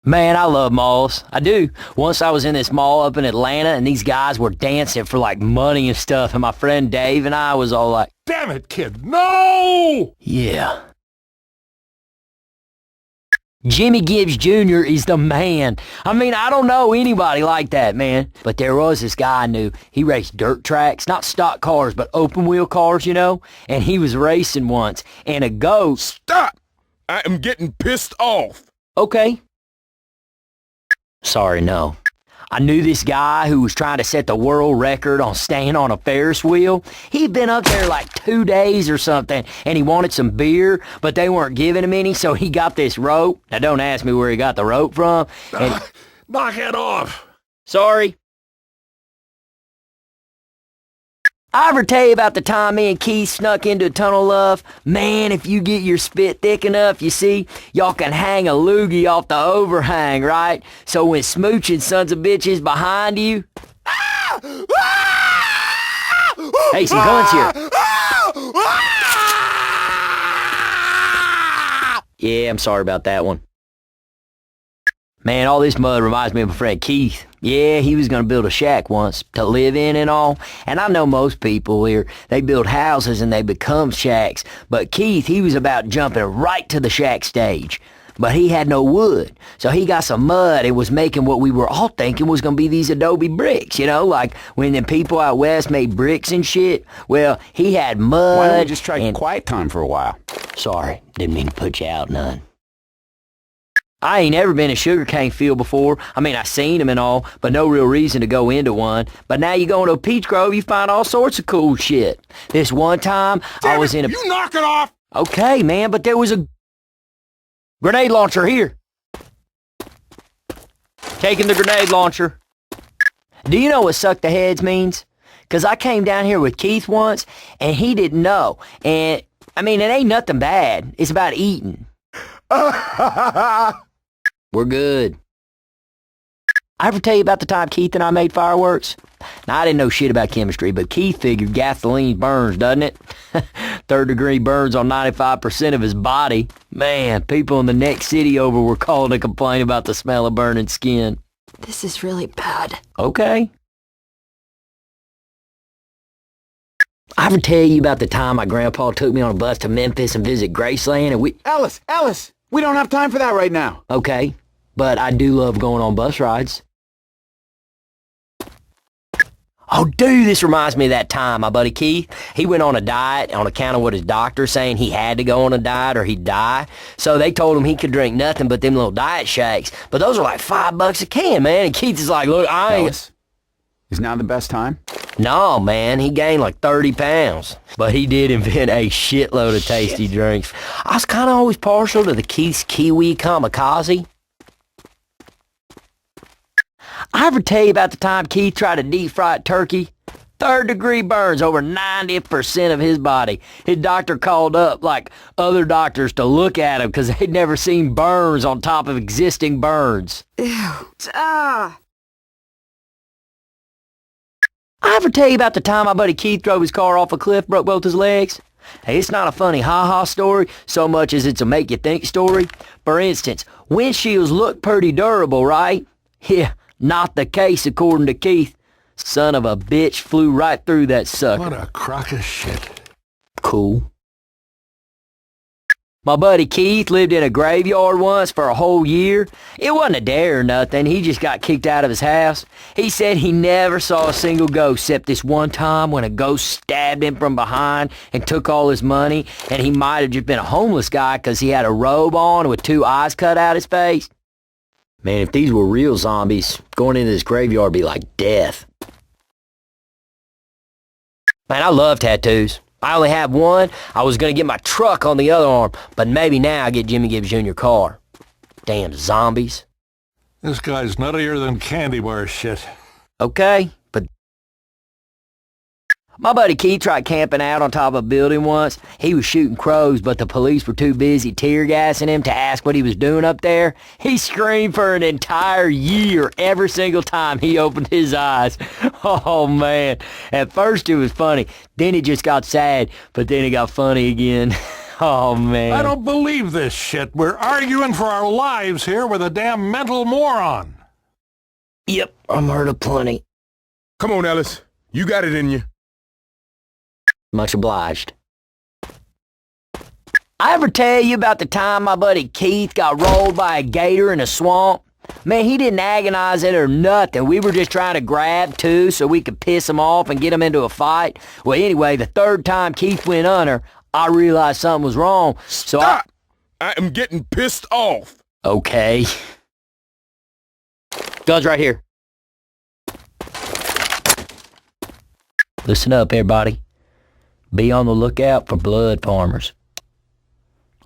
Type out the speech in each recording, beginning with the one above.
Man, I love malls. I do. Once I was in this mall up in Atlanta, and these guys were dancing for, like, money and stuff, and my friend Dave and I was all like, Damn it, kid, no! yeah. Jimmy Gibbs Jr. is the man. I mean, I don't know anybody like that, man. But there was this guy I knew. He raced dirt tracks, not stock cars, but open wheel cars, you know? And he was racing once, and a ghost... Stop! I am getting pissed off. Okay. Sorry, no. I knew this guy who was trying to set the world record on staying on a Ferris wheel. He'd been up there like 2 days or something, and he wanted some beer, but they weren't giving him any, so he got this rope. Now, don't ask me where he got the rope from. And Knock it off. sorry. I ever tell you about the time me and Keith snuck into a tunnel of love? Man, if you get your spit thick enough, you see, y'all can hang a loogie off the overhang, right? So when smooching sons of bitches behind you... Hey, some guns here. Yeah, I'm sorry about that one. Man, all this mud reminds me of my friend Keith. Yeah, he was going to build a shack once to live in and all. And I know most people here, they build houses and they become shacks. But Keith, he was about jumping right to the shack stage. But he had no wood. So he got some mud and was making what we were all thinking was going to be these adobe bricks, you know, like when them people out west made bricks and shit. Well, he had mud. Why don't we just try quiet time for a while? Sorry, didn't mean to put you out none. I ain't ever been in a sugarcane field before. I mean, I seen them and all, but no real reason to go into one. But now you go into a peach grove, you find all sorts of cool shit. This one time, I was in a... You knock it off! Okay, man, but there was a grenade launcher here. Taking the grenade launcher. Do you know what suck the heads means? Because I came down here with Keith once, and he didn't know. And, I mean, it ain't nothing bad. It's about eating. We're good. I ever tell you about the time Keith and I made fireworks? Now, I didn't know shit about chemistry, but Keith figured gasoline burns, doesn't it? Third-degree burns on 95% of his body. Man, people in the next city over were calling to complain about the smell of burning skin. This is really bad. Okay. I ever tell you about the time my grandpa took me on a bus to Memphis and visit Graceland and we... Ellis, we don't have time for that right now. Okay, but I do love going on bus rides. Oh, dude, this reminds me of that time my buddy Keith, he went on a diet on account of what his doctor saying he had to go on a diet or he'd die. So they told him he could drink nothing but them little diet shakes. But those are like $5 a can, man. And Keith is like, look, I ain't... Ellis, is now the best time? No, man, he gained like 30 pounds. But he did invent a shitload of tasty drinks. I was kind of always partial to the Keith's Kiwi Kamikaze. I ever tell you about the time Keith tried to deep-fry a turkey? Third-degree burns over 90% of his body. His doctor called up, like, other doctors to look at him because they'd never seen burns on top of existing burns. Ew. Ah. I ever tell you about the time my buddy Keith drove his car off a cliff, broke both his legs? Hey, it's not a funny ha-ha story so much as it's a make-you-think story. For instance, windshields look pretty durable, right? Yeah, not the case according to Keith. Son of a bitch flew right through that sucker. What a crock of shit. Cool. My buddy Keith lived in a graveyard once for a whole year. It wasn't a dare or nothing. He just got kicked out of his house. He said he never saw a single ghost except this one time when a ghost stabbed him from behind and took all his money, and he might have just been a homeless guy because he had a robe on with 2 eyes cut out his face. Man, if these were real zombies, going into this graveyard would be like death. Man, I love tattoos. I only have one. I was going to get my truck on the other arm, but maybe now I get Jimmy Gibbs Jr. car. Damn zombies. This guy's nuttier than candy bar shit. Okay, but... My buddy Keith tried camping out on top of a building once. He was shooting crows, but the police were too busy tear gassing him to ask what he was doing up there. He screamed for an entire year every single time he opened his eyes. Oh, man. At first it was funny. Then it just got sad, but then it got funny again. Oh, man. I don't believe this shit. We're arguing for our lives here with a damn mental moron. Yep, I'm heard of plenty. Come on, Ellis. You got it in you. Much obliged. I ever tell you about the time my buddy Keith got rolled by a gator in a swamp? Man, he didn't agonize it or nothing. We were just trying to grab two so we could piss him off and get him into a fight. Well, anyway, the third time Keith went under, I realized something was wrong, so Stop! I am getting pissed off. Okay. Gun's right here. Listen up, everybody. Be on the lookout for blood farmers.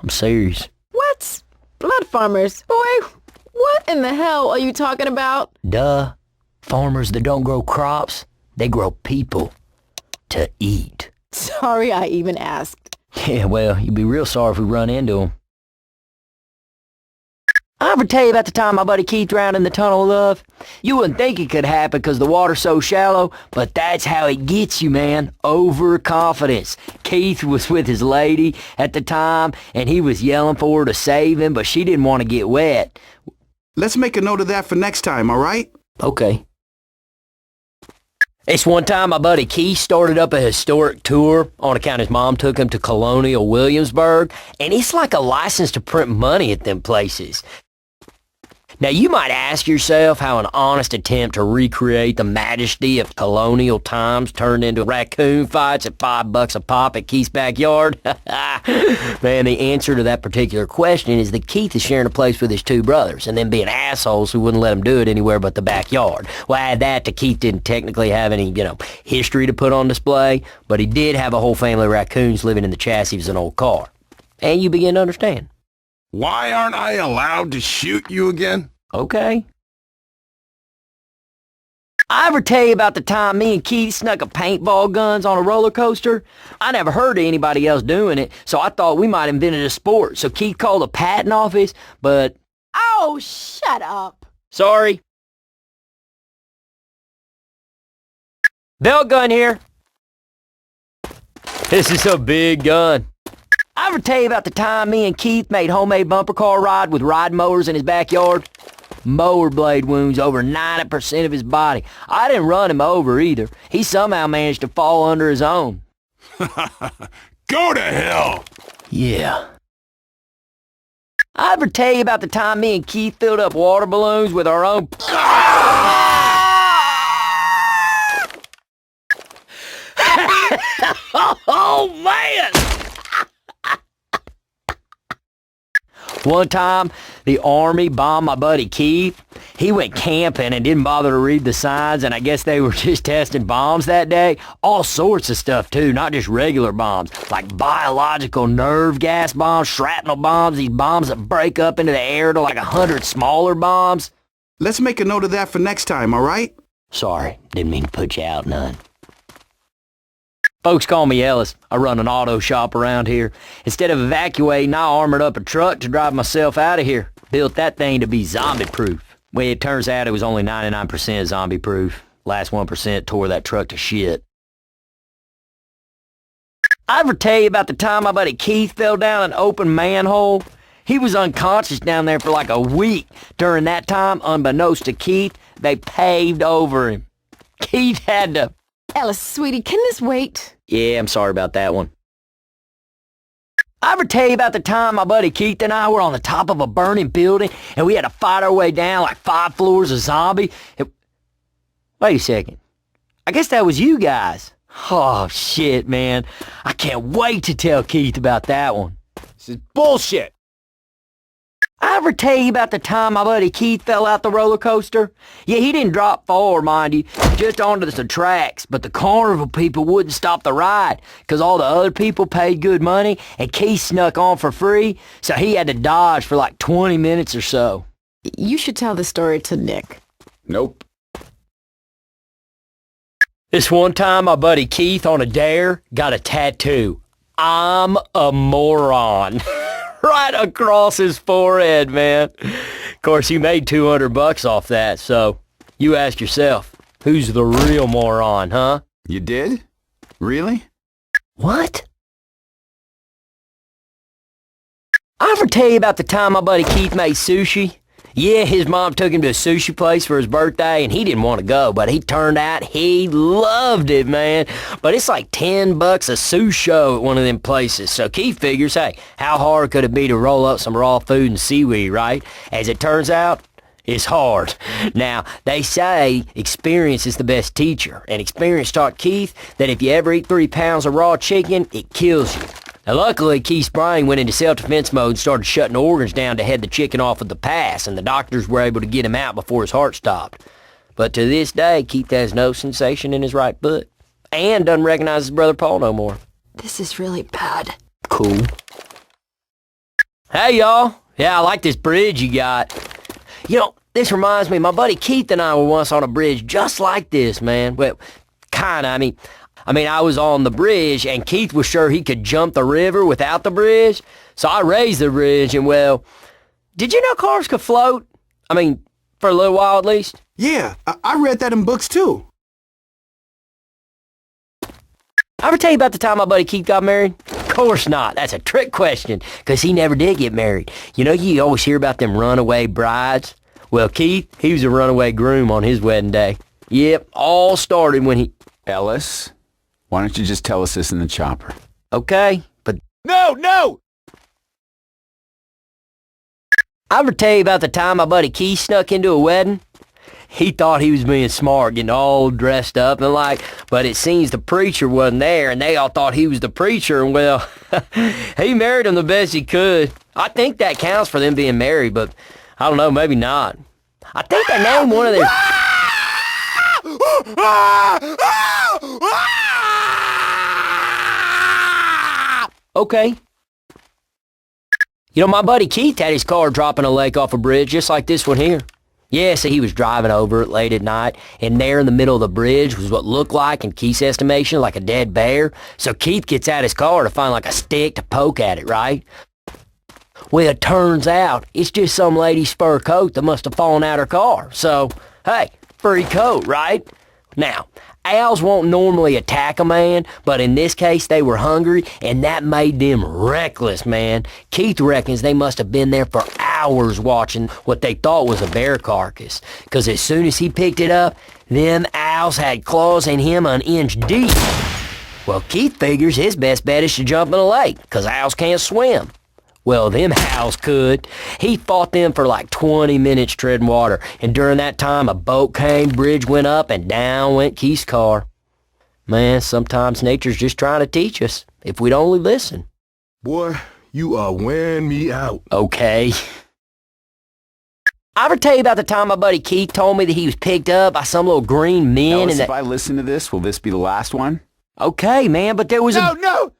I'm serious. What? Blood farmers? Boy, what in the hell are you talking about? Duh. Farmers that don't grow crops, they grow people to eat. Sorry I even asked. Yeah, well, you'd be real sorry if we run into them. I ever tell you about the time my buddy Keith drowned in the Tunnel of Love? You wouldn't think it could happen because the water's so shallow, but that's how it gets you, man. Overconfidence. Keith was with his lady at the time, and he was yelling for her to save him, but she didn't want to get wet. Let's make a note of that for next time, all right? Okay. This one time my buddy Keith started up a historic tour on account his mom took him to Colonial Williamsburg, and it's like a license to print money at them places. Now you might ask yourself how an honest attempt to recreate the majesty of colonial times turned into raccoon fights at $5 a pop at Keith's backyard. Man, the answer to that particular question is that Keith is sharing a place with his two brothers and then being assholes who wouldn't let him do it anywhere but the backyard. Well, add that to Keith didn't technically have any, history to put on display, but he did have a whole family of raccoons living in the chassis of an old car. And you begin to understand. Why aren't I allowed to shoot you again? Okay. I ever tell you about the time me and Keith snuck a paintball guns on a roller coaster? I never heard of anybody else doing it, so I thought we might have invented a sport. So Keith called the patent office, but... Oh, shut up. Sorry. Belt gun here. This is a big gun. I ever tell you about the time me and Keith made homemade bumper car ride with ride mowers in his backyard? Mower blade wounds over 90% of his body. I didn't run him over either. He somehow managed to fall under his own. Go to hell! Yeah. I ever tell you about the time me and Keith filled up water balloons with our own... Oh, man! One time, the Army bombed my buddy Keith. He went camping and didn't bother to read the signs, and I guess they were just testing bombs that day. All sorts of stuff, too, not just regular bombs, like biological nerve gas bombs, shrapnel bombs, these bombs that break up into the air to like 100 smaller bombs. Let's make a note of that for next time, all right? Sorry, didn't mean to put you out none. Folks call me Ellis. I run an auto shop around here. Instead of evacuating, I armored up a truck to drive myself out of here. Built that thing to be zombie-proof. Well, it turns out it was only 99% zombie-proof. Last 1% tore that truck to shit. I ever tell you about the time my buddy Keith fell down an open manhole? He was unconscious down there for like a week. During that time, unbeknownst to Keith, they paved over him. Keith had to... Ellis, sweetie, can this wait? Yeah, I'm sorry about that one. I ever tell you about the time my buddy Keith and I were on the top of a burning building and we had to fight our way down like 5 floors of zombie? Wait a second. I guess that was you guys. Oh, shit, man. I can't wait to tell Keith about that one. This is bullshit. I ever tell you about the time my buddy Keith fell out the roller coaster? Yeah, he didn't drop forward, mind you, just onto the tracks, but the carnival people wouldn't stop the ride because all the other people paid good money and Keith snuck on for free, so he had to dodge for like 20 minutes or so. You should tell the story to Nick. Nope. This one time my buddy Keith on a dare got a tattoo. I'm a moron. Right across his forehead, man. Of course, he made $200 off that, so you ask yourself, who's the real moron, huh? You did? Really? What? tell you about the time my buddy Keith made sushi? Yeah, his mom took him to a sushi place for his birthday, and he didn't want to go, but he turned out he loved it, man. But it's like $10 a sushi at one of them places. So Keith figures, hey, how hard could it be to roll up some raw food and seaweed, right? As it turns out, it's hard. Now, they say experience is the best teacher, and experience taught Keith that if you ever eat 3 pounds of raw chicken, it kills you. Now, luckily, Keith's brain went into self-defense mode and started shutting organs down to head the chicken off of the pass, and the doctors were able to get him out before his heart stopped. But to this day, Keith has no sensation in his right foot, and doesn't recognize his brother Paul no more. This is really bad. Cool. Hey, y'all. Yeah, I like this bridge you got. You know, this reminds me, my buddy Keith and I were once on a bridge just like this, man. Well, kinda, I mean, I was on the bridge, and Keith was sure he could jump the river without the bridge, so I raised the bridge, and well, did you know cars could float? I mean, for a little while at least. Yeah, I read that in books too. I ever tell you about the time my buddy Keith got married? Of course not. That's a trick question, because he never did get married. You know, you always hear about them runaway brides. Well, Keith, he was a runaway groom on his wedding day. Yep, all started when he... Ellis, why don't you just tell us this in the chopper? Okay, but... No! I ever tell you about the time my buddy Keith snuck into a wedding? He thought he was being smart, getting all dressed up and but it seems the preacher wasn't there, and they all thought he was the preacher, and well, he married him the best he could. I think that counts for them being married, but I don't know, maybe not. I think they named one of their... Okay. You know, my buddy Keith had his car drop in a lake off a bridge just like this one here. Yeah, so he was driving over it late at night, and there in the middle of the bridge was what looked like, in Keith's estimation, like a dead bear. So Keith gets out his car to find like a stick to poke at it, right? Well, it turns out it's just some lady's fur coat that must have fallen out her car. So, hey, furry coat, right? Now, owls won't normally attack a man, but in this case they were hungry, and that made them reckless, man. Keith reckons they must have been there for hours watching what they thought was a bear carcass, because as soon as he picked it up, them owls had claws in him an inch deep. Well, Keith figures his best bet is to jump in a lake, because owls can't swim. Well, them owls could. He fought them for like 20 minutes treading water, and during that time a boat came, bridge went up, and down went Keith's car. Man, sometimes nature's just trying to teach us, if we'd only listen. Boy, you are wearing me out. Okay. I ever tell you about the time my buddy Keith told me that he was picked up by some little green men Ellis, and that... if I listen to this, will this be the last one? Okay, man, but there was No!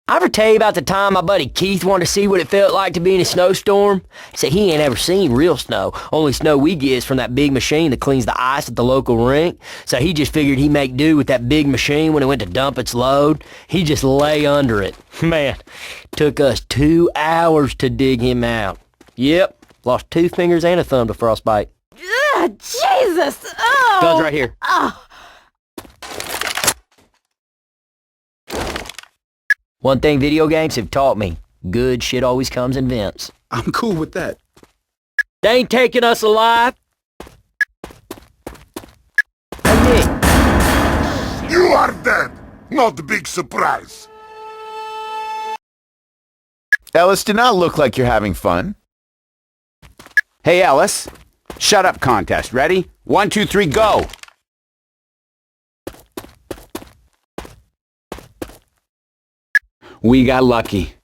I ever tell you about the time my buddy Keith wanted to see what it felt like to be in a snowstorm? He said he ain't ever seen real snow. Only snow we get is from that big machine that cleans the ice at the local rink. So he just figured he'd make do with that big machine when it went to dump its load. He just lay under it. Man, took us 2 hours to dig him out. Yep, lost 2 fingers and a thumb to frostbite. Ugh, Jesus! Oh! Gun's right here. Oh. One thing video games have taught me, good shit always comes in vents. I'm cool with that. They ain't taking us alive. Hey, Nick. You are dead! Not a big surprise. Ellis, do not look like you're having fun. Hey, Ellis. Shut up contest. Ready? 1, 2, 3, go! We got lucky.